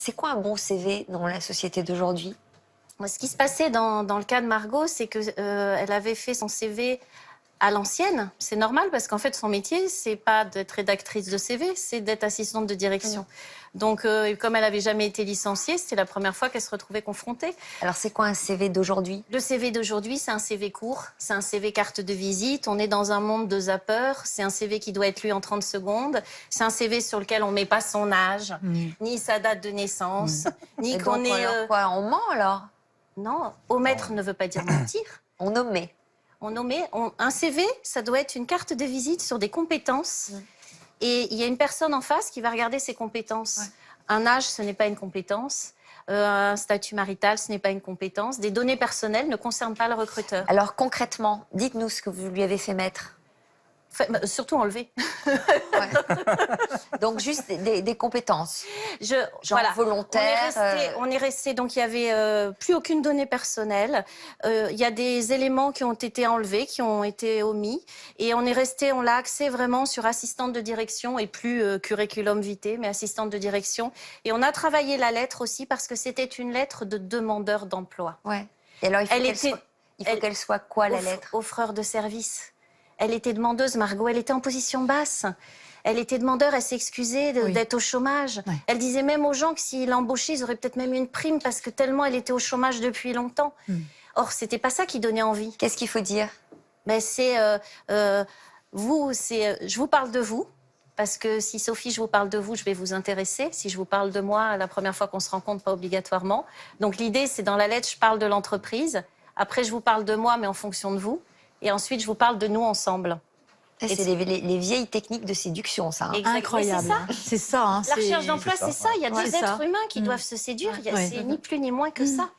C'est quoi un bon CV dans la société d'aujourd'hui? Ce qui se passait dans le cas de Margot, c'est qu'elle avait fait son CV à l'ancienne. C'est normal parce qu'en fait, son métier, c'est pas d'être rédactrice de CV, c'est d'être assistante de direction. Donc, comme elle n'avait jamais été licenciée, c'était la première fois qu'elle se retrouvait confrontée. Alors, c'est quoi un CV d'aujourd'hui? Le CV d'aujourd'hui, c'est un CV court, c'est un CV carte de visite. On est dans un monde de zappeurs. C'est un CV qui doit être lu en 30 secondes. C'est un CV sur lequel on met pas son âge, ni sa date de naissance, ni Et qu'on donc, est... alors quoi, on ment alors? Non, omettre ne veut pas dire mentir. On omet. Un CV, ça doit être une carte de visite sur des compétences. Et il y a une personne en face qui va regarder ses compétences. Ouais. Un âge, ce n'est pas une compétence. Un statut marital, ce n'est pas une compétence. Des données personnelles ne concernent pas le recruteur. Alors concrètement, dites-nous ce que vous lui avez fait mettre. Surtout enlever. Ouais. Donc juste des compétences. Genre voilà, volontaire. On est resté, donc il y avait plus aucune donnée personnelle. Il y a des éléments qui ont été enlevés, qui ont été omis, et on est resté, on l'a axé vraiment sur assistante de direction et plus curriculum vitae, mais assistante de direction. Et on a travaillé la lettre aussi parce que c'était une lettre de demandeur d'emploi. Ouais. Et alors il faut qu'elle soit quoi la lettre? Offreur de service. Elle était demandeuse, Margot, elle était en position basse. Elle était demandeur, elle s'est excusée d'être au chômage. Ouais. Elle disait même aux gens que s'ils l'embauchaient, ils auraient peut-être même une prime parce que tellement elle était au chômage depuis longtemps. Or, c'était pas ça qui donnait envie. Qu'est-ce qu'il faut dire? Ben, je vous parle de vous. Parce que si, Sophie, je vous parle de vous, je vais vous intéresser. Si je vous parle de moi, la première fois qu'on se rencontre, pas obligatoirement. Donc, l'idée, c'est dans la lettre, je parle de l'entreprise. Après, je vous parle de moi, mais en fonction de vous. Et ensuite, je vous parle de nous ensemble. C'est les vieilles techniques de séduction, ça. Hein. Incroyable. C'est ça. Hein, la recherche d'emploi, c'est ça. Il y a des êtres humains qui doivent se séduire. C'est ni plus ni moins que ça.